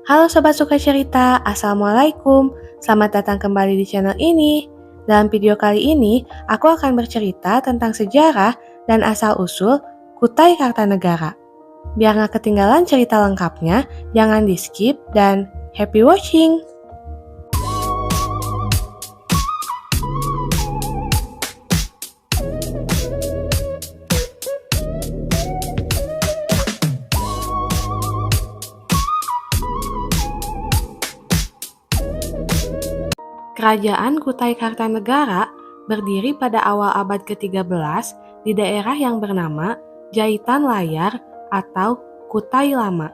Halo Sobat Suka Cerita, Assalamualaikum. Selamat datang kembali di channel ini. Dalam video kali ini, aku akan bercerita tentang sejarah dan asal-usul Kutai Kartanegara. Biar nggak ketinggalan cerita lengkapnya, jangan di-skip dan happy watching! Kerajaan Kutai Kartanegara berdiri pada awal abad ke-13 di daerah yang bernama Jahitan Layar atau Kutai Lama.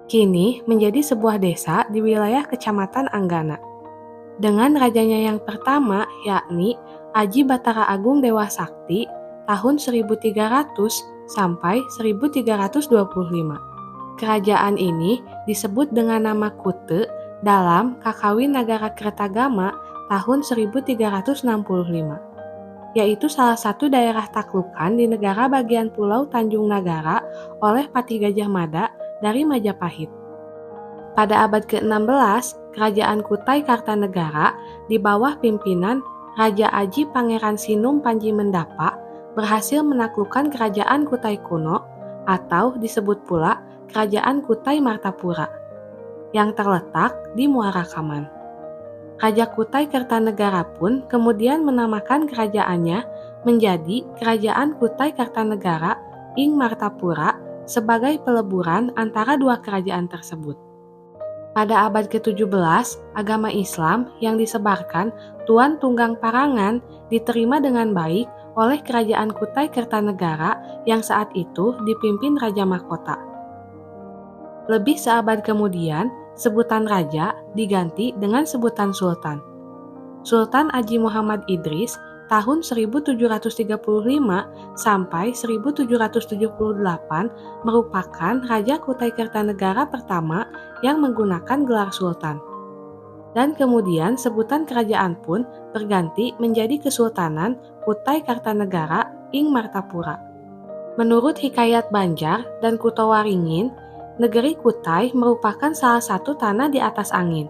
Kini menjadi sebuah desa di wilayah Kecamatan Anggana. Dengan rajanya yang pertama yakni Aji Batara Agung Dewa Sakti tahun 1300 sampai 1325. Kerajaan ini disebut dengan nama Kute dalam Kakawin Nagara Kertagama tahun 1365, yaitu salah satu daerah taklukan di negara bagian Pulau Tanjung Nagara oleh Patih Gajah Mada dari Majapahit. Pada abad ke-16, Kerajaan Kutai Kartanegara di bawah pimpinan Raja Aji Pangeran Sinum Panji Mendapa berhasil menaklukkan Kerajaan Kutai Kuno atau disebut pula Kerajaan Kutai Martapura yang terletak di Muara Kaman. Raja Kutai Kartanegara pun kemudian menamakan kerajaannya menjadi Kerajaan Kutai Kartanegara ing Martapura sebagai peleburan antara dua kerajaan tersebut. Pada abad ke-17, agama Islam yang disebarkan Tuan Tunggang Parangan diterima dengan baik oleh Kerajaan Kutai Kartanegara yang saat itu dipimpin Raja Mahkota. Lebih seabad kemudian, sebutan raja diganti dengan sebutan sultan. Sultan Aji Muhammad Idris tahun 1735 sampai 1778 merupakan Raja Kutai Kartanegara pertama yang menggunakan gelar sultan. Dan kemudian sebutan kerajaan pun berganti menjadi Kesultanan Kutai Kartanegara ing Martapura. Menurut Hikayat Banjar dan Kutowaringin, negeri Kutai merupakan salah satu tanah di atas angin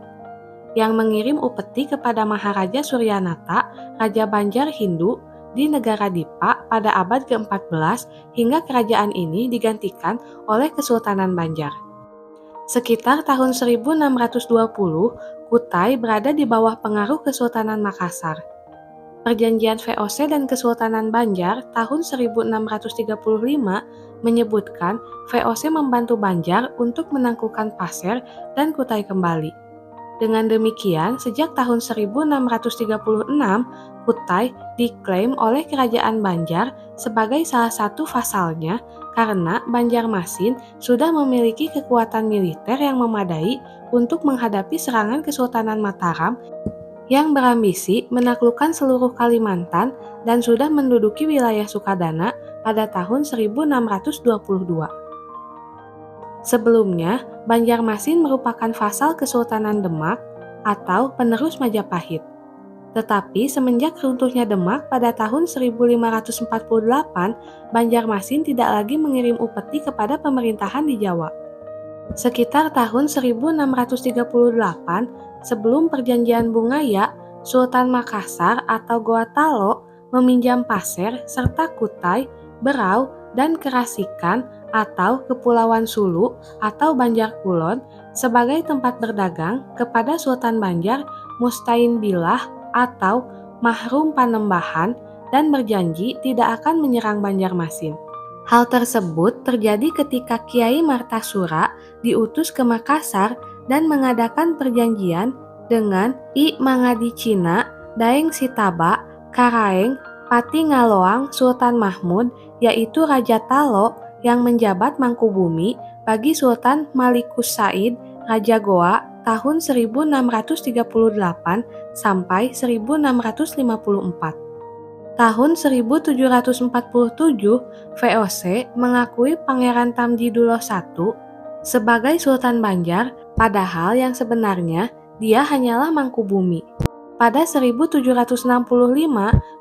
yang mengirim upeti kepada Maharaja Suryanata, Raja Banjar Hindu di negara Dipa pada abad ke-14 hingga kerajaan ini digantikan oleh Kesultanan Banjar. Sekitar tahun 1620, Kutai berada di bawah pengaruh Kesultanan Makassar. Perjanjian VOC dan Kesultanan Banjar tahun 1635 menyebutkan VOC membantu Banjar untuk menaklukkan Pasir dan Kutai kembali. Dengan demikian, sejak tahun 1636, Kutai diklaim oleh Kerajaan Banjar sebagai salah satu vasalnya karena Banjarmasin sudah memiliki kekuatan militer yang memadai untuk menghadapi serangan Kesultanan Mataram yang berambisi menaklukkan seluruh Kalimantan dan sudah menduduki wilayah Sukadana pada tahun 1622. Sebelumnya, Banjarmasin merupakan vasal Kesultanan Demak atau penerus Majapahit. Tetapi semenjak runtuhnya Demak pada tahun 1548, Banjarmasin tidak lagi mengirim upeti kepada pemerintahan di Jawa. Sekitar tahun 1638, sebelum perjanjian Bungaya, Sultan Makassar atau Goa Talo meminjam Pasir serta Kutai, Berau, dan Kerasikan atau Kepulauan Sulu atau Banjar Kulon sebagai tempat berdagang kepada Sultan Banjar Mustain Billah atau Mahrum Panembahan dan berjanji tidak akan menyerang Banjarmasin. Hal tersebut terjadi ketika Kiai Martasura diutus ke Makassar dan mengadakan perjanjian dengan I Mangadi Cina, Daeng Sitaba, Karaeng, Pati Ngaloang, Sultan Mahmud, yaitu Raja Talo yang menjabat Mangkubumi bagi Sultan Malikus Said, Raja Goa tahun 1638 sampai 1654. Tahun 1747, VOC mengakui Pangeran Tamjidulo I sebagai Sultan Banjar, padahal yang sebenarnya dia hanyalah Mangkubumi. Pada 1765,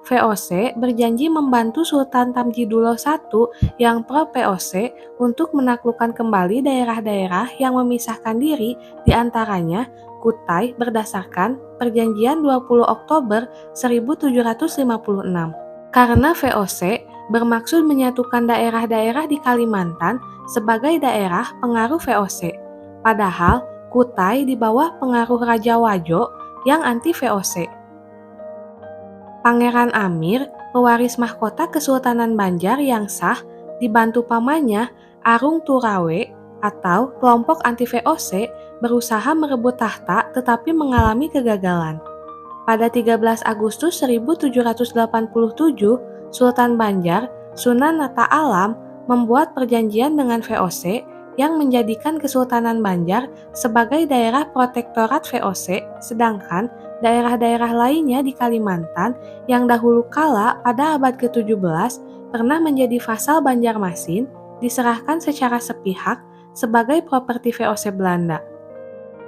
VOC berjanji membantu Sultan Tamjidullah I yang pro-VOC untuk menaklukkan kembali daerah-daerah yang memisahkan diri, di antaranya Kutai berdasarkan Perjanjian 20 Oktober 1756. Karena VOC bermaksud menyatukan daerah-daerah di Kalimantan sebagai daerah pengaruh VOC, padahal Kutai di bawah pengaruh Raja Wajo yang anti-VOC. Pangeran Amir, pewaris mahkota Kesultanan Banjar yang sah, dibantu pamannya Arung Turawe atau kelompok anti-VOC berusaha merebut tahta tetapi mengalami kegagalan. Pada 13 Agustus 1787, Sultan Banjar, Sunan Nata Alam, membuat perjanjian dengan VOC yang menjadikan Kesultanan Banjar sebagai daerah protektorat VOC, sedangkan daerah-daerah lainnya di Kalimantan yang dahulu kala pada abad ke-17 pernah menjadi vasal Banjarmasin diserahkan secara sepihak sebagai properti VOC Belanda.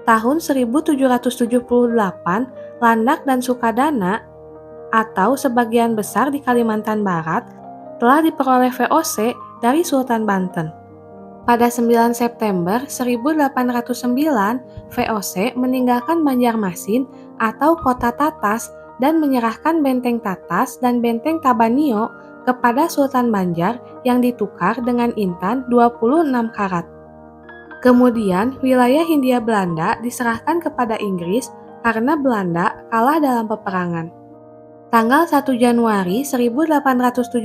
Tahun 1778, Landak dan Sukadana atau sebagian besar di Kalimantan Barat telah diperoleh VOC dari Sultan Banten. Pada 9 September 1809, VOC meninggalkan Banjarmasin atau kota Tatas dan menyerahkan Benteng Tatas dan Benteng Tabanio kepada Sultan Banjar yang ditukar dengan intan 26 karat. Kemudian, wilayah Hindia Belanda diserahkan kepada Inggris karena Belanda kalah dalam peperangan. Tanggal 1 Januari 1817,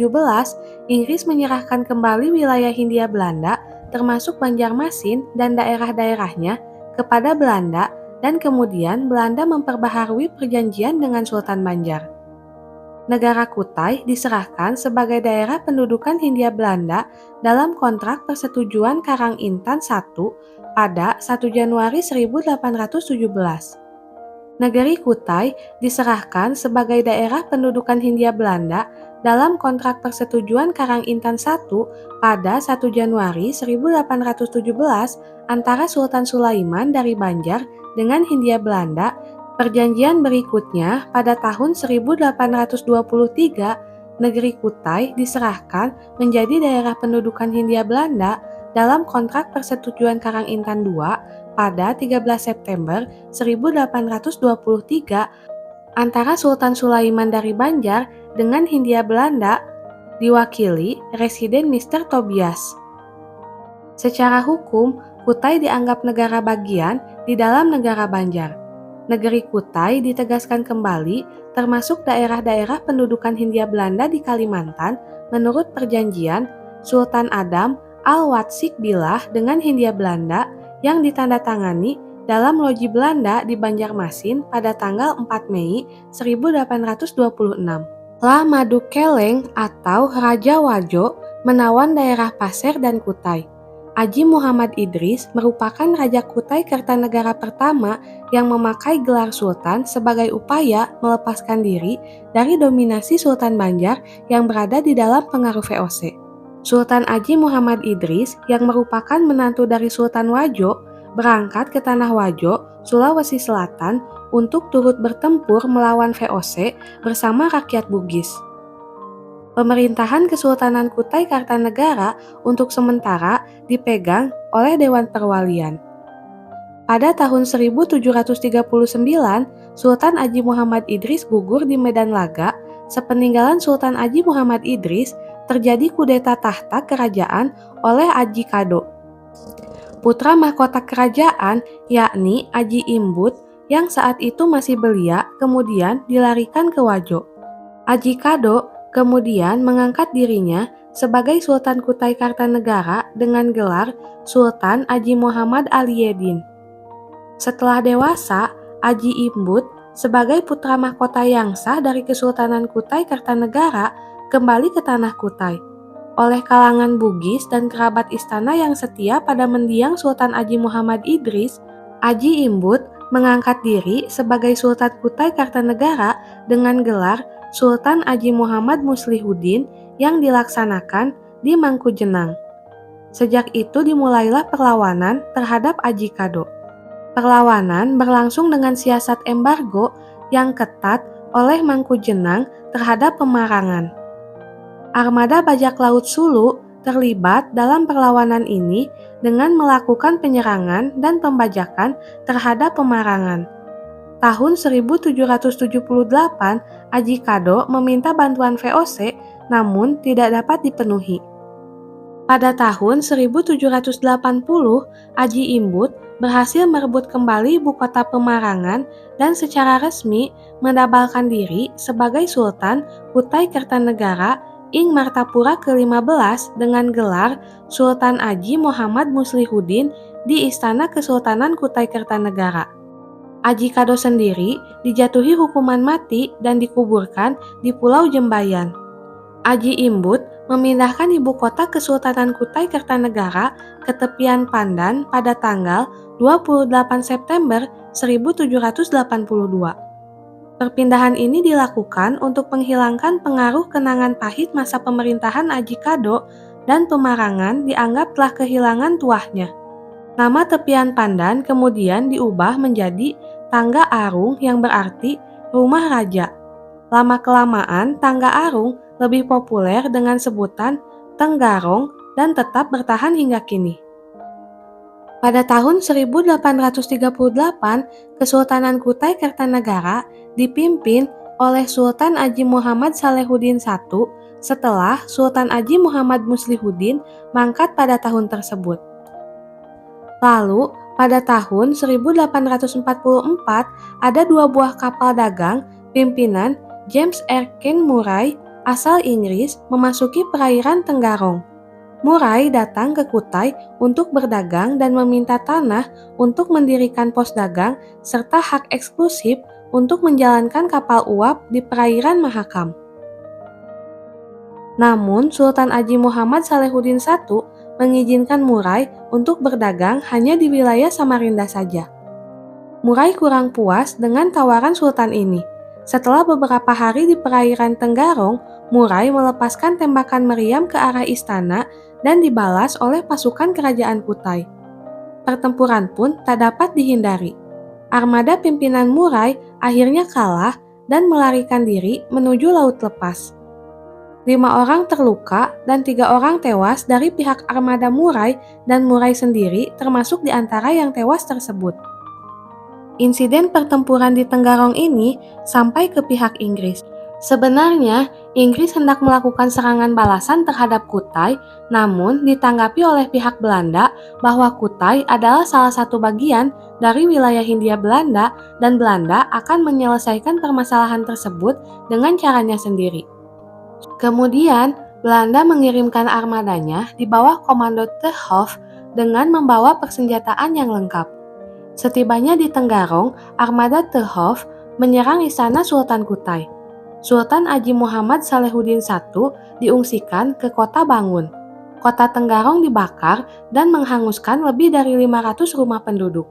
Inggris menyerahkan kembali wilayah Hindia Belanda termasuk Banjarmasin dan daerah-daerahnya kepada Belanda dan kemudian Belanda memperbaharui perjanjian dengan Sultan Banjar. Negara Kutai diserahkan sebagai daerah pendudukan Hindia Belanda dalam kontrak persetujuan Karang Intan I pada 1 Januari 1817. Negeri Kutai diserahkan sebagai daerah pendudukan Hindia Belanda dalam kontrak persetujuan Karang Intan I pada 1 Januari 1817 antara Sultan Sulaiman dari Banjar dengan Hindia Belanda. Perjanjian berikutnya pada tahun 1823, negeri Kutai diserahkan menjadi daerah pendudukan Hindia Belanda dalam kontrak persetujuan Karang Intan II pada 13 September 1823 antara Sultan Sulaiman dari Banjar dengan Hindia Belanda, diwakili Residen Mr. Tobias. Secara hukum, Kutai dianggap negara bagian di dalam negara Banjar. Negeri Kutai ditegaskan kembali termasuk daerah-daerah pendudukan Hindia Belanda di Kalimantan menurut perjanjian Sultan Adam Al-Watsik Billah dengan Hindia Belanda yang ditandatangani dalam loji Belanda di Banjarmasin pada tanggal 4 Mei 1826. La Madukeleng atau Raja Wajo menawan daerah Pasir dan Kutai. Aji Muhammad Idris merupakan Raja Kutai Kertanegara pertama yang memakai gelar Sultan sebagai upaya melepaskan diri dari dominasi Sultan Banjar yang berada di dalam pengaruh VOC. Sultan Aji Muhammad Idris yang merupakan menantu dari Sultan Wajo berangkat ke Tanah Wajo, Sulawesi Selatan untuk turut bertempur melawan VOC bersama rakyat Bugis. Pemerintahan Kesultanan Kutai Kartanegara untuk sementara dipegang oleh Dewan Perwalian. Pada tahun 1739, Sultan Aji Muhammad Idris gugur di Medan Laga. Sepeninggalan Sultan Aji Muhammad Idris, terjadi kudeta tahta kerajaan oleh Aji Kado. Putra mahkota kerajaan, yakni Aji Imbut, yang saat itu masih belia, kemudian dilarikan ke Wajo. Aji Kado kemudian mengangkat dirinya sebagai Sultan Kutai Kartanegara dengan gelar Sultan Aji Muhammad Aliyedin. Setelah dewasa, Aji Imbut sebagai putra mahkota yang sah dari Kesultanan Kutai Kartanegara kembali ke tanah Kutai. Oleh kalangan Bugis dan kerabat istana yang setia pada mendiang Sultan Aji Muhammad Idris, Aji Imbut mengangkat diri sebagai Sultan Kutai Kartanegara dengan gelar Sultan Aji Muhammad Muslihuddin yang dilaksanakan di Mangkujenang. Sejak itu dimulailah perlawanan terhadap Aji Kado. Perlawanan berlangsung dengan siasat embargo yang ketat oleh Mangkujenang terhadap pemarangan. Armada bajak laut Sulu terlibat dalam perlawanan ini dengan melakukan penyerangan dan pembajakan terhadap pemarangan. Tahun 1778, Aji Kado meminta bantuan VOC namun tidak dapat dipenuhi. Pada tahun 1780, Aji Imbut berhasil merebut kembali ibu kota Pemarangan dan secara resmi mendabalkan diri sebagai Sultan Kutai Kertanegara ing Martapura ke-15 dengan gelar Sultan Aji Muhammad Muslihuddin di Istana Kesultanan Kutai Kertanegara. Aji Kado sendiri dijatuhi hukuman mati dan dikuburkan di Pulau Jembayan. Aji Imbut memindahkan ibu kota Kesultanan Kutai Kertanegara ke tepian Pandan pada tanggal 28 September 1782. Perpindahan ini dilakukan untuk menghilangkan pengaruh kenangan pahit masa pemerintahan Aji Kado dan Pemarangan dianggap telah kehilangan tuahnya. Nama tepian Pandan kemudian diubah menjadi Tangga Arung yang berarti rumah raja. Lama-kelamaan Tangga Arung lebih populer dengan sebutan Tenggarong dan tetap bertahan hingga kini. Pada tahun 1838, Kesultanan Kutai Kertanegara dipimpin oleh Sultan Aji Muhammad Salehuddin I setelah Sultan Aji Muhammad Muslihuddin mangkat pada tahun tersebut. Lalu, pada tahun 1844, ada dua buah kapal dagang pimpinan James Erskine Murray asal Inggris memasuki perairan Tenggarong. Murray datang ke Kutai untuk berdagang dan meminta tanah untuk mendirikan pos dagang serta hak eksklusif untuk menjalankan kapal uap di perairan Mahakam. Namun, Sultan Aji Muhammad Salehuddin I mengizinkan Murray untuk berdagang hanya di wilayah Samarinda saja. Murray kurang puas dengan tawaran Sultan ini. Setelah beberapa hari di perairan Tenggarong, Murray melepaskan tembakan meriam ke arah istana dan dibalas oleh pasukan kerajaan Kutai. Pertempuran pun tak dapat dihindari. Armada pimpinan Murray akhirnya kalah dan melarikan diri menuju Laut Lepas. 5 orang terluka dan 3 orang tewas dari pihak armada Murray dan Murray sendiri termasuk di antara yang tewas tersebut. Insiden pertempuran di Tenggarong ini sampai ke pihak Inggris. Sebenarnya, Inggris hendak melakukan serangan balasan terhadap Kutai, namun ditanggapi oleh pihak Belanda bahwa Kutai adalah salah satu bagian dari wilayah Hindia Belanda dan Belanda akan menyelesaikan permasalahan tersebut dengan caranya sendiri. Kemudian, Belanda mengirimkan armadanya di bawah komando De Hoef dengan membawa persenjataan yang lengkap. Setibanya di Tenggarong, armada De Hoef menyerang istana Sultan Kutai. Sultan Aji Muhammad Salehuddin I diungsikan ke kota Bangun. Kota Tenggarong dibakar dan menghanguskan lebih dari 500 rumah penduduk.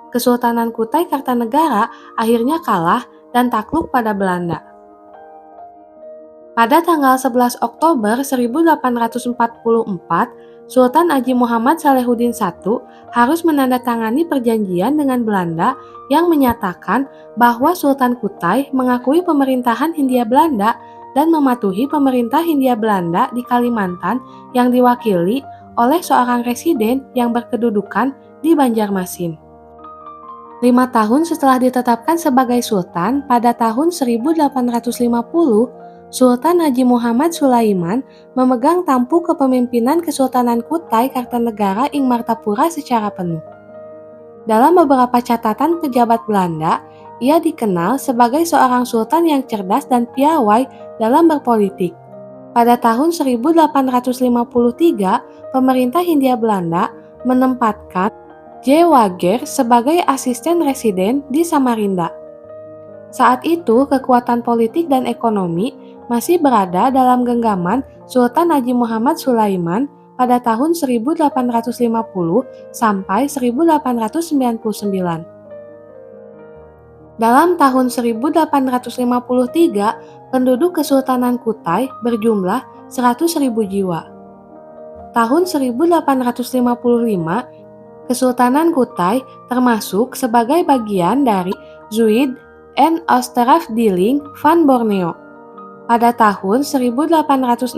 Kesultanan Kutai Kartanegara akhirnya kalah dan takluk pada Belanda. Pada tanggal 11 Oktober 1844, Sultan Aji Muhammad Salehuddin I harus menandatangani perjanjian dengan Belanda yang menyatakan bahwa Sultan Kutai mengakui pemerintahan Hindia Belanda dan mematuhi pemerintah Hindia Belanda di Kalimantan yang diwakili oleh seorang residen yang berkedudukan di Banjarmasin. 5 tahun setelah ditetapkan sebagai Sultan pada tahun 1850, Sultan Haji Muhammad Sulaiman memegang tampuk kepemimpinan Kesultanan Kutai Kartanegara ing Martapura secara penuh. Dalam beberapa catatan pejabat Belanda, ia dikenal sebagai seorang sultan yang cerdas dan piawai dalam berpolitik. Pada tahun 1853, pemerintah Hindia Belanda menempatkan J. Wager sebagai asisten residen di Samarinda. Saat itu, kekuatan politik dan ekonomi masih berada dalam genggaman Sultan Haji Muhammad Sulaiman pada tahun 1850 sampai 1899. Dalam tahun 1853, penduduk Kesultanan Kutai berjumlah 100.000 jiwa. Tahun 1855, Kesultanan Kutai termasuk sebagai bagian dari Zuid en Oosterafdeling van Borneo. Pada tahun 1863,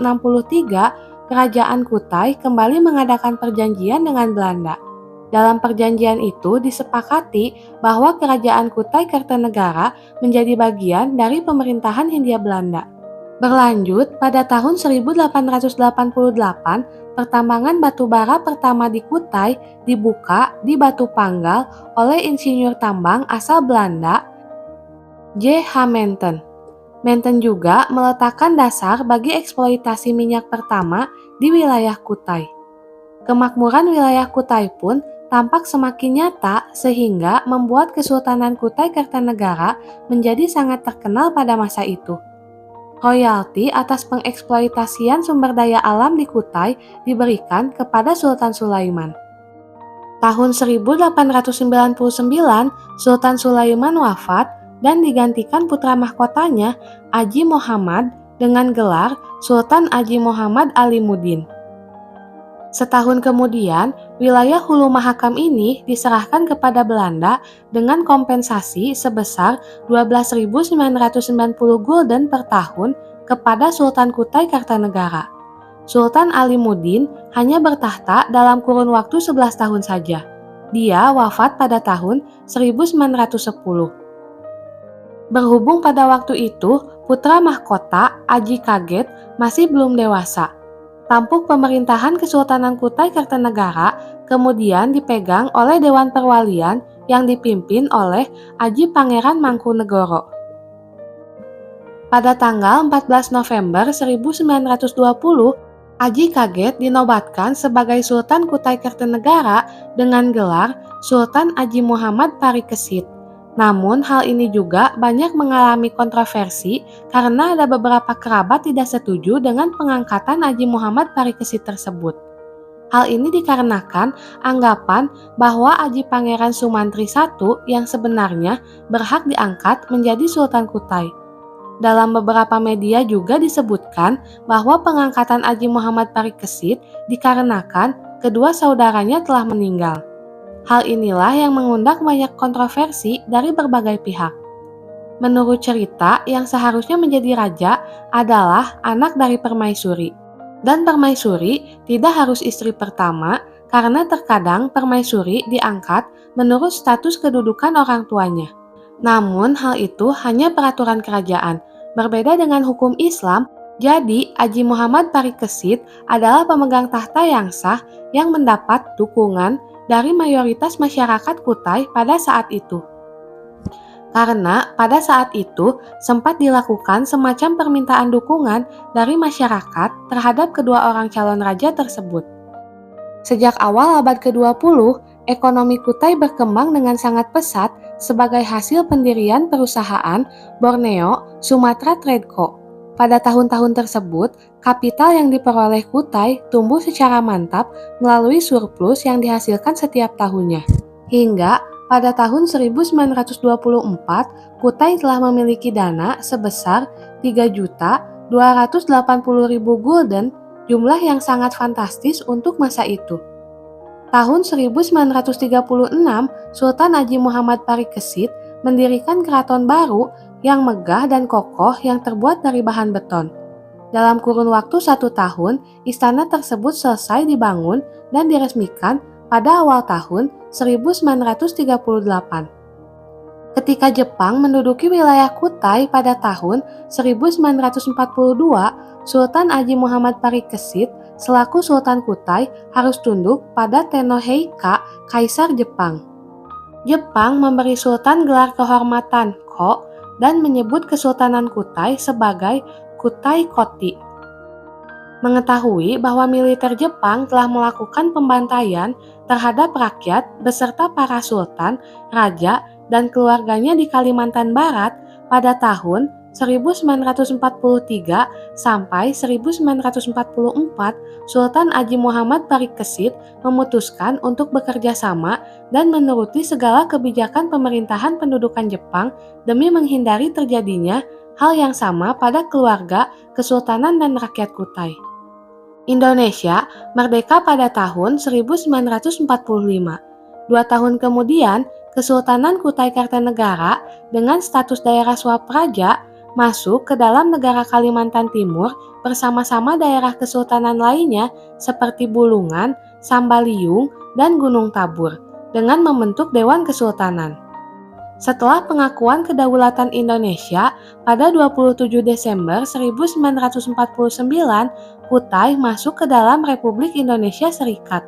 Kerajaan Kutai kembali mengadakan perjanjian dengan Belanda. Dalam perjanjian itu disepakati bahwa Kerajaan Kutai Kartanegara menjadi bagian dari pemerintahan Hindia Belanda. Berlanjut, pada tahun 1888, pertambangan batu bara pertama di Kutai dibuka di Batu Panggal oleh insinyur tambang asal Belanda, J.H. Manton. Manton juga meletakkan dasar bagi eksploitasi minyak pertama di wilayah Kutai. Kemakmuran wilayah Kutai pun tampak semakin nyata sehingga membuat Kesultanan Kutai Kartanegara menjadi sangat terkenal pada masa itu. Royalti atas pengeksploitasian sumber daya alam di Kutai diberikan kepada Sultan Sulaiman. Tahun 1899, Sultan Sulaiman wafat dan digantikan putra mahkotanya, Aji Muhammad, dengan gelar Sultan Aji Muhammad Alimuddin. Setahun kemudian, wilayah Hulu Mahakam ini diserahkan kepada Belanda dengan kompensasi sebesar 12.990 gulden per tahun kepada Sultan Kutai Kartanegara. Sultan Alimuddin hanya bertahta dalam kurun waktu 11 tahun saja. Dia wafat pada tahun 1910. Berhubung pada waktu itu, putra mahkota, Aji Kaget, masih belum dewasa. Tampuk pemerintahan Kesultanan Kutai Kartanegara kemudian dipegang oleh Dewan Perwalian yang dipimpin oleh Aji Pangeran Mangkunegoro. Pada tanggal 14 November 1920, Aji Kaget dinobatkan sebagai Sultan Kutai Kartanegara dengan gelar Sultan Aji Muhammad Parikesit. Namun hal ini juga banyak mengalami kontroversi karena ada beberapa kerabat tidak setuju dengan pengangkatan Aji Muhammad Parikesit tersebut. Hal ini dikarenakan anggapan bahwa Aji Pangeran Sumantri I yang sebenarnya berhak diangkat menjadi Sultan Kutai. Dalam beberapa media juga disebutkan bahwa pengangkatan Aji Muhammad Parikesit dikarenakan kedua saudaranya telah meninggal. Hal inilah yang mengundang banyak kontroversi dari berbagai pihak. Menurut cerita, yang seharusnya menjadi raja adalah anak dari permaisuri. Dan permaisuri tidak harus istri pertama karena terkadang permaisuri diangkat menurut status kedudukan orang tuanya. Namun hal itu hanya peraturan kerajaan. Berbeda dengan hukum Islam, jadi Aji Muhammad Parikesit adalah pemegang tahta yang sah yang mendapat dukungan dari mayoritas masyarakat Kutai pada saat itu. Karena pada saat itu sempat dilakukan semacam permintaan dukungan dari masyarakat terhadap kedua orang calon raja tersebut. Sejak awal abad ke-20, ekonomi Kutai berkembang dengan sangat pesat sebagai hasil pendirian perusahaan Borneo Sumatra Trade Co. Pada tahun-tahun tersebut, kapital yang diperoleh Kutai tumbuh secara mantap melalui surplus yang dihasilkan setiap tahunnya. Hingga pada tahun 1924, Kutai telah memiliki dana sebesar 3.280.000 gulden, jumlah yang sangat fantastis untuk masa itu. Tahun 1936, Sultan Aji Muhammad Parikesit mendirikan keraton baru yang megah dan kokoh yang terbuat dari bahan beton. Dalam kurun waktu 1 tahun, istana tersebut selesai dibangun dan diresmikan pada awal tahun 1938. Ketika Jepang menduduki wilayah Kutai pada tahun 1942, Sultan Aji Muhammad Parikesit selaku Sultan Kutai harus tunduk pada Tenohei-ka, Kaisar Jepang. Jepang memberi Sultan gelar kehormatan Ko dan menyebut Kesultanan Kutai sebagai Kutai Koti. Mengetahui bahwa militer Jepang telah melakukan pembantaian terhadap rakyat beserta para sultan, raja, dan keluarganya di Kalimantan Barat pada tahun 1943 sampai 1944, Sultan Aji Muhammad Parikesit memutuskan untuk bekerja sama dan menuruti segala kebijakan pemerintahan pendudukan Jepang demi menghindari terjadinya hal yang sama pada keluarga, kesultanan, dan rakyat Kutai. Indonesia merdeka pada tahun 1945. 2 tahun kemudian, Kesultanan Kutai Kartanegara dengan status daerah swapraja masuk ke dalam negara Kalimantan Timur bersama-sama daerah kesultanan lainnya seperti Bulungan, Sambaliung, dan Gunung Tabur dengan membentuk Dewan Kesultanan. Setelah pengakuan kedaulatan Indonesia pada 27 Desember 1949, Kutai masuk ke dalam Republik Indonesia Serikat.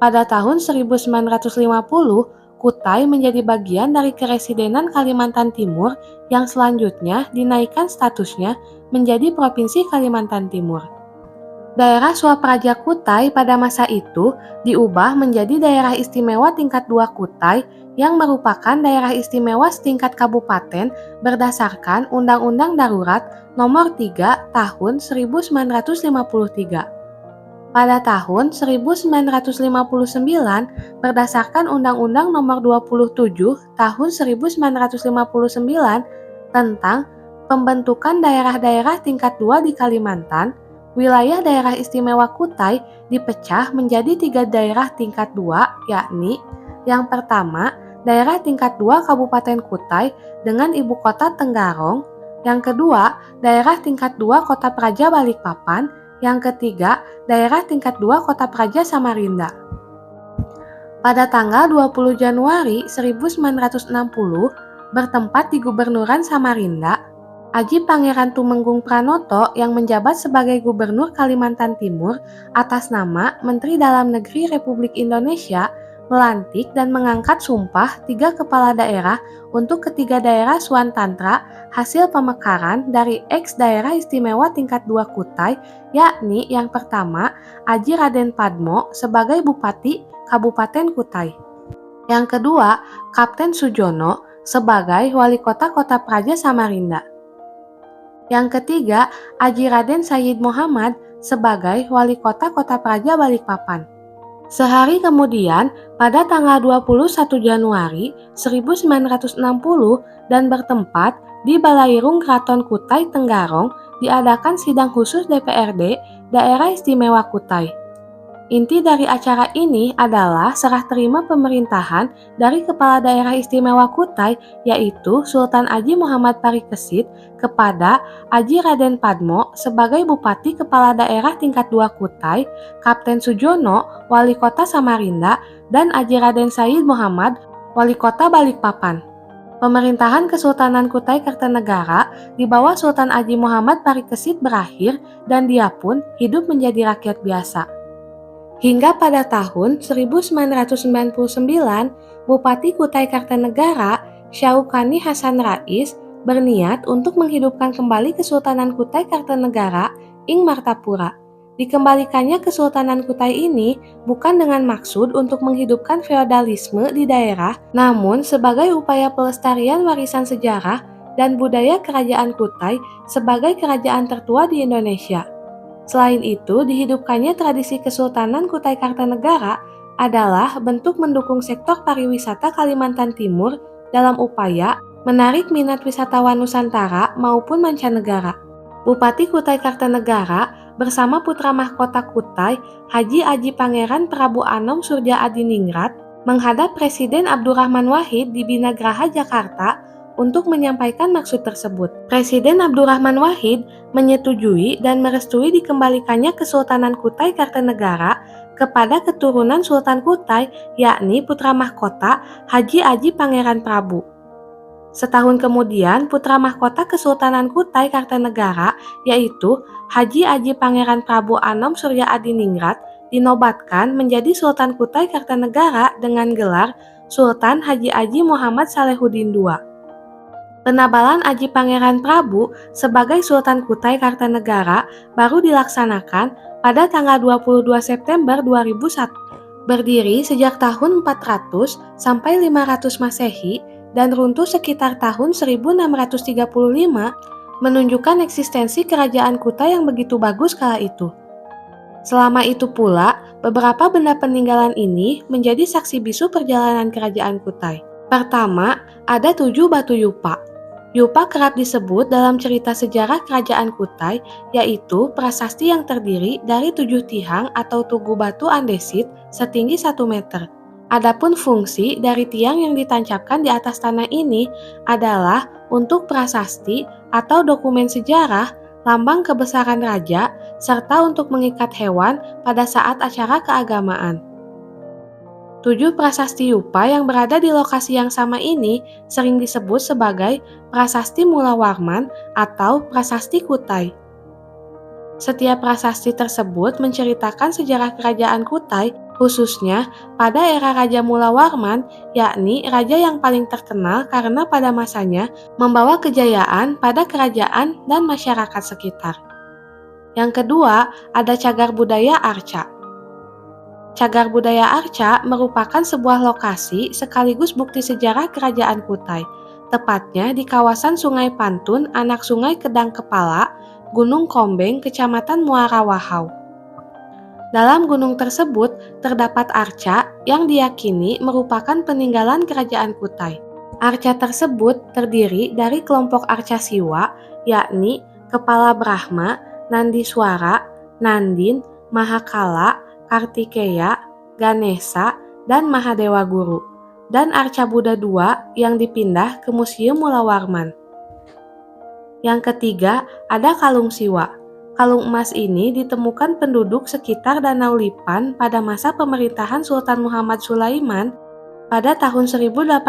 Pada tahun 1950, Kutai menjadi bagian dari Keresidenan Kalimantan Timur yang selanjutnya dinaikkan statusnya menjadi Provinsi Kalimantan Timur. Daerah Swapraja Kutai pada masa itu diubah menjadi Daerah Istimewa Tingkat 2 Kutai yang merupakan daerah istimewa setingkat kabupaten berdasarkan Undang-Undang Darurat Nomor 3 Tahun 1953. Pada tahun 1959, berdasarkan Undang-Undang Nomor 27 Tahun 1959 tentang pembentukan daerah-daerah tingkat 2 di Kalimantan, wilayah daerah istimewa Kutai dipecah menjadi 3 daerah tingkat 2, yakni yang pertama, daerah tingkat 2 Kabupaten Kutai dengan ibu kota Tenggarong, yang kedua, daerah tingkat 2 Kota Praja Balikpapan, yang ketiga, daerah tingkat 2 Kota Praja Samarinda. Pada tanggal 20 Januari 1960, bertempat di Gubernuran Samarinda, Aji Pangeran Tumenggung Pranoto yang menjabat sebagai Gubernur Kalimantan Timur atas nama Menteri Dalam Negeri Republik Indonesia melantik dan mengangkat sumpah 3 kepala daerah untuk ketiga daerah Swantantra hasil pemekaran dari ex-daerah istimewa tingkat 2 Kutai, yakni yang pertama Aji Raden Padmo sebagai Bupati Kabupaten Kutai. Yang kedua, Kapten Sujono sebagai Wali Kota Kota Praja Samarinda. Yang ketiga, Aji Raden Sayyid Muhammad sebagai Wali Kota Kota Praja Balikpapan. Sehari kemudian, pada tanggal 21 Januari 1960 dan bertempat di Balairung Keraton Kutai Tenggarong diadakan sidang khusus DPRD Daerah Istimewa Kutai. Inti dari acara ini adalah serah terima pemerintahan dari Kepala Daerah Istimewa Kutai yaitu Sultan Aji Muhammad Parikesit kepada Aji Raden Padmo sebagai Bupati Kepala Daerah Tingkat 2 Kutai, Kapten Sujono, Wali Kota Samarinda, dan Aji Raden Sayyid Muhammad, Wali Kota Balikpapan. Pemerintahan Kesultanan Kutai Kartanegara di bawah Sultan Aji Muhammad Parikesit berakhir dan dia pun hidup menjadi rakyat biasa. Hingga pada tahun 1999, Bupati Kutai Kartanegara, Syaukani Hasan Rais, berniat untuk menghidupkan kembali Kesultanan Kutai Kartanegara ing Martapura. Dikembalikannya Kesultanan Kutai ini bukan dengan maksud untuk menghidupkan feodalisme di daerah, namun sebagai upaya pelestarian warisan sejarah dan budaya Kerajaan Kutai sebagai kerajaan tertua di Indonesia. Selain itu, dihidupkannya tradisi Kesultanan Kutai Kartanegara adalah bentuk mendukung sektor pariwisata Kalimantan Timur dalam upaya menarik minat wisatawan Nusantara maupun mancanegara. Bupati Kutai Kartanegara bersama putra mahkota Kutai, Haji Aji Pangeran Prabu Anom Surja Adiningrat, menghadap Presiden Abdurrahman Wahid di Binagraha, Jakarta untuk menyampaikan maksud tersebut. Presiden Abdurrahman Wahid menyetujui dan merestui dikembalikannya Kesultanan Kutai Kartanegara kepada keturunan Sultan Kutai, yakni putra mahkota Haji Aji Pangeran Prabu. Setahun kemudian, putra mahkota Kesultanan Kutai Kartanegara, yaitu Haji Aji Pangeran Prabu Anom Surya Adiningrat, dinobatkan menjadi Sultan Kutai Kartanegara dengan gelar Sultan Haji Aji Muhammad Salehuddin II. Penabalan Aji Pangeran Prabu sebagai Sultan Kutai Kartanegara baru dilaksanakan pada tanggal 22 September 2001. Berdiri sejak tahun 400 sampai 500 Masehi dan runtuh sekitar tahun 1635, menunjukkan eksistensi kerajaan Kutai yang begitu bagus kala itu. Selama itu pula, beberapa benda peninggalan ini menjadi saksi bisu perjalanan kerajaan Kutai. Pertama, ada 7 batu yupa. Yupa kerap disebut dalam cerita sejarah kerajaan Kutai, yaitu prasasti yang terdiri dari 7 tihang atau tugu batu andesit setinggi 1 meter. Adapun fungsi dari tiang yang ditancapkan di atas tanah ini adalah untuk prasasti atau dokumen sejarah, lambang kebesaran raja, serta untuk mengikat hewan pada saat acara keagamaan. 7 prasasti Yupa yang berada di lokasi yang sama ini sering disebut sebagai Prasasti Mulawarman atau Prasasti Kutai. Setiap prasasti tersebut menceritakan sejarah kerajaan Kutai, khususnya pada era Raja Mulawarman, yakni raja yang paling terkenal karena pada masanya membawa kejayaan pada kerajaan dan masyarakat sekitar. Yang kedua, ada Cagar Budaya Arca. Cagar Budaya Arca merupakan sebuah lokasi sekaligus bukti sejarah kerajaan Kutai, tepatnya di kawasan Sungai Pantun, anak Sungai Kedang Kepala, Gunung Kombeng, Kecamatan Muara Wahau. Dalam gunung tersebut terdapat arca yang diyakini merupakan peninggalan kerajaan Kutai. Arca tersebut terdiri dari kelompok arca Siwa, yakni Kepala Brahma, Nandiswara, Nandin, Mahakala, Kartikeya, Ganesha, dan Mahadewa Guru, dan arca Buddha II yang dipindah ke Museum Mulawarman. Yang ketiga, ada Kalung Siwa. Kalung emas ini ditemukan penduduk sekitar Danau Lipan pada masa pemerintahan Sultan Muhammad Sulaiman pada tahun 1850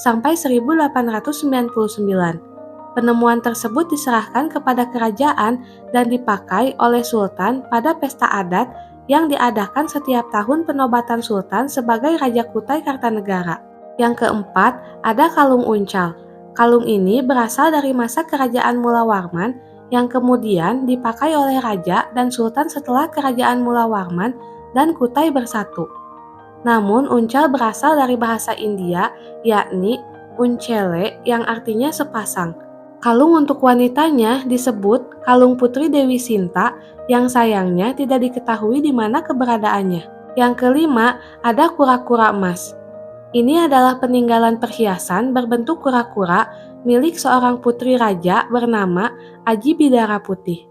sampai 1899. Penemuan tersebut diserahkan kepada kerajaan dan dipakai oleh Sultan pada pesta adat yang diadakan setiap tahun penobatan Sultan sebagai Raja Kutai Kartanegara. Yang keempat, ada Kalung Uncal. Kalung ini berasal dari masa kerajaan Mulawarman yang kemudian dipakai oleh Raja dan Sultan setelah kerajaan Mulawarman dan Kutai bersatu. Namun, uncal berasal dari bahasa India, yakni uncele yang artinya sepasang. Kalung untuk wanitanya disebut Kalung Putri Dewi Sinta yang sayangnya tidak diketahui di mana keberadaannya. Yang kelima, ada kura-kura emas. Ini adalah peninggalan perhiasan berbentuk kura-kura milik seorang putri raja bernama Aji Bidara Putih.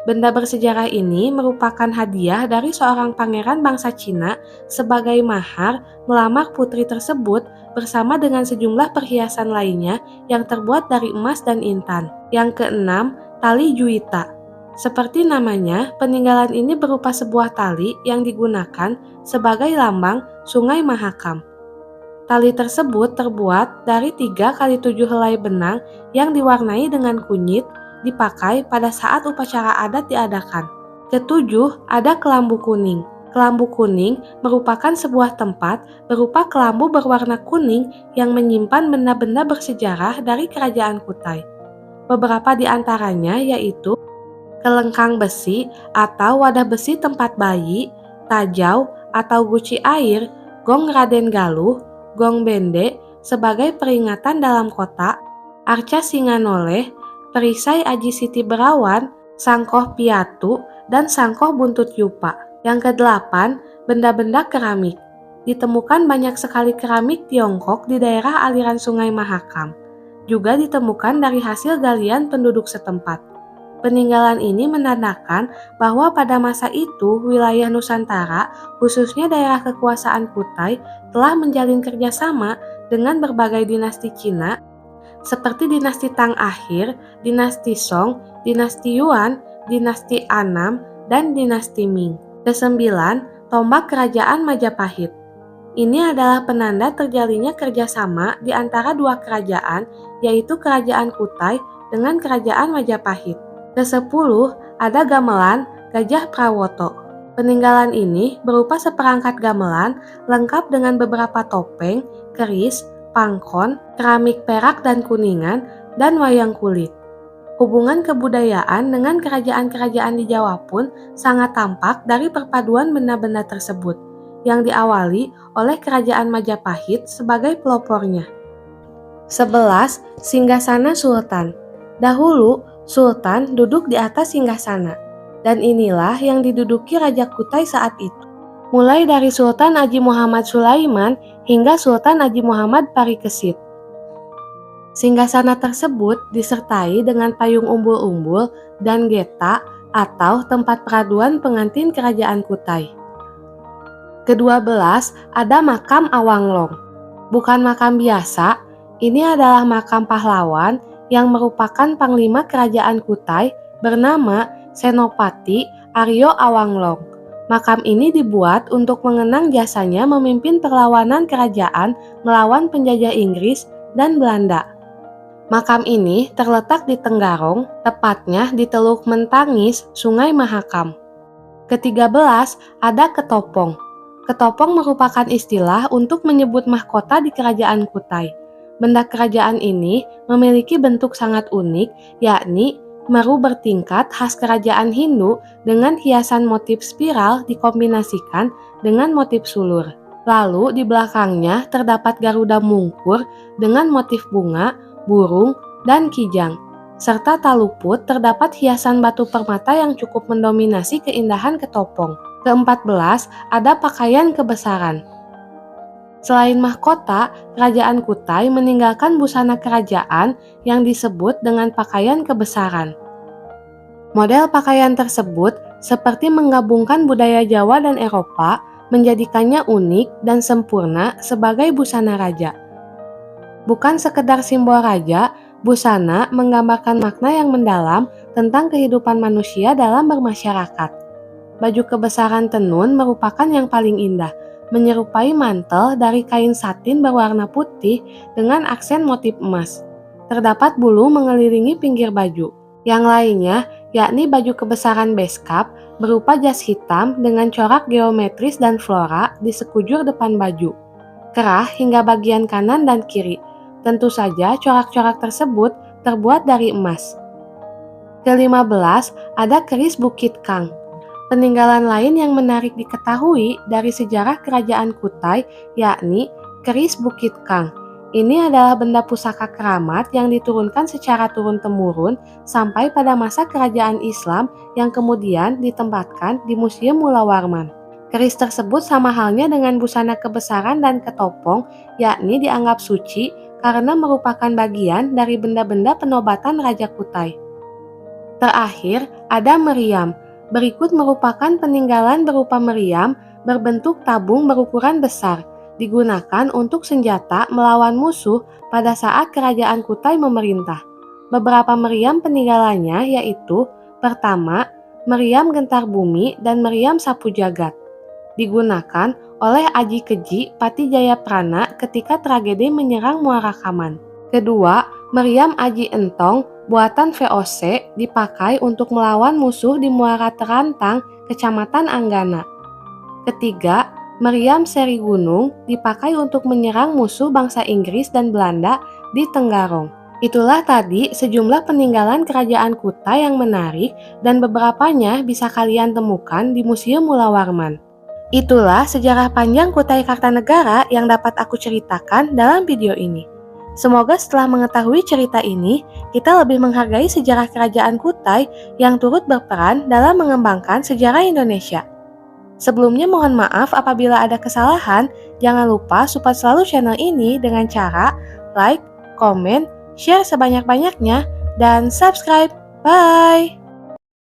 Benda bersejarah ini merupakan hadiah dari seorang pangeran bangsa Cina sebagai mahar melamar putri tersebut bersama dengan sejumlah perhiasan lainnya yang terbuat dari emas dan intan. Yang keenam, tali juita. Seperti namanya, peninggalan ini berupa sebuah tali yang digunakan sebagai lambang Sungai Mahakam. Tali tersebut terbuat dari 3 kali 7 helai benang yang diwarnai dengan kunyit, dipakai pada saat upacara adat diadakan. Ketujuh, ada kelambu kuning. Kelambu kuning merupakan sebuah tempat berupa kelambu berwarna kuning yang menyimpan benda-benda bersejarah dari kerajaan Kutai. Beberapa di antaranya yaitu kelengkang besi atau wadah besi tempat bayi, tajau atau guci air, gong Raden Galuh, gong bende sebagai peringatan dalam kotak, arca Singanoleh, perisai Aji Siti Berawan, sangkoh piatu, dan sangkoh buntut yupa. Yang kedelapan, benda-benda keramik. Ditemukan banyak sekali keramik Tiongkok di daerah aliran Sungai Mahakam. Juga ditemukan dari hasil galian penduduk setempat. Peninggalan ini menandakan bahwa pada masa itu wilayah Nusantara, khususnya daerah kekuasaan Kutai, telah menjalin kerjasama dengan berbagai dinasti Cina seperti dinasti Tang Akhir, dinasti Song, dinasti Yuan, dinasti Anam, dan dinasti Ming. Kesembilan, tombak kerajaan Majapahit. Ini adalah penanda terjalinnya kerjasama di antara dua kerajaan, yaitu kerajaan Kutai dengan kerajaan Majapahit. Kesepuluh, ada gamelan Gajah Prawoto. Peninggalan ini berupa seperangkat gamelan lengkap dengan beberapa topeng, keris, pangkon, keramik perak dan kuningan, dan wayang kulit. Hubungan kebudayaan dengan kerajaan-kerajaan di Jawa pun sangat tampak dari perpaduan benda-benda tersebut, yang diawali oleh kerajaan Majapahit sebagai pelopornya. 11. Singgasana Sultan. Dahulu, Sultan duduk di atas singgasana, dan inilah yang diduduki Raja Kutai saat itu. Mulai dari Sultan Aji Muhammad Sulaiman hingga Sultan Aji Muhammad Parikesit. Singgasana tersebut disertai dengan payung umbul-umbul dan geta atau tempat peraduan pengantin kerajaan Kutai. Ke-12 ada makam Awanglong. Bukan makam biasa, ini adalah makam pahlawan yang merupakan panglima kerajaan Kutai bernama Senopati Aryo Awanglong. Makam ini dibuat untuk mengenang jasanya memimpin perlawanan kerajaan melawan penjajah Inggris dan Belanda. Makam ini terletak di Tenggarong, tepatnya di Teluk Mentangis, Sungai Mahakam. Ke-13 ada Ketopong. Ketopong merupakan istilah untuk menyebut mahkota di kerajaan Kutai. Benda kerajaan ini memiliki bentuk sangat unik, yakni meru bertingkat khas kerajaan Hindu dengan hiasan motif spiral dikombinasikan dengan motif sulur. Lalu di belakangnya terdapat Garuda mungkur dengan motif bunga, burung, dan kijang. Serta tak luput terdapat hiasan batu permata yang cukup mendominasi keindahan Ketopong. Ke-14 ada pakaian kebesaran. Selain mahkota, kerajaan Kutai meninggalkan busana kerajaan yang disebut dengan pakaian kebesaran. Model pakaian tersebut seperti menggabungkan budaya Jawa dan Eropa, menjadikannya unik dan sempurna sebagai busana raja. Bukan sekedar simbol raja, busana menggambarkan makna yang mendalam tentang kehidupan manusia dalam bermasyarakat. Baju kebesaran tenun merupakan yang paling indah, menyerupai mantel dari kain satin berwarna putih dengan aksen motif emas. Terdapat bulu mengelilingi pinggir baju. Yang lainnya, yakni baju kebesaran beskap berupa jas hitam dengan corak geometris dan flora di sekujur depan baju, kerah hingga bagian kanan dan kiri. Tentu saja corak-corak tersebut terbuat dari emas. Ke-15 ada keris Bukit Kang. Peninggalan lain yang menarik diketahui dari sejarah kerajaan Kutai yakni keris Bukit Kang. Ini adalah benda pusaka keramat yang diturunkan secara turun-temurun sampai pada masa kerajaan Islam yang kemudian ditempatkan di Museum Mula Warman. Keris tersebut sama halnya dengan busana kebesaran dan ketopong, yakni dianggap suci karena merupakan bagian dari benda-benda penobatan Raja Kutai. Terakhir, ada meriam. Berikut merupakan peninggalan berupa meriam berbentuk tabung berukuran besar, digunakan untuk senjata melawan musuh pada saat kerajaan Kutai memerintah. Beberapa meriam peninggalannya yaitu: pertama, meriam gentar bumi dan meriam sapu jagat. Digunakan oleh Aji Keji Pati Jayaprana ketika tragedi menyerang Muara Kaman. Kedua, meriam Aji Entong buatan VOC dipakai untuk melawan musuh di Muara Terantang, Kecamatan Anggana. Ketiga, meriam seri gunung dipakai untuk menyerang musuh bangsa Inggris dan Belanda di Tenggarong. Itulah tadi sejumlah peninggalan kerajaan Kutai yang menarik dan beberapanya bisa kalian temukan di Museum Mula Warman. Itulah sejarah panjang Kutai Kartanegara yang dapat aku ceritakan dalam video ini. Semoga setelah mengetahui cerita ini, kita lebih menghargai sejarah kerajaan Kutai yang turut berperan dalam mengembangkan sejarah Indonesia. Sebelumnya mohon maaf apabila ada kesalahan, jangan lupa support selalu channel ini dengan cara like, komen, share sebanyak-banyaknya, dan subscribe. Bye!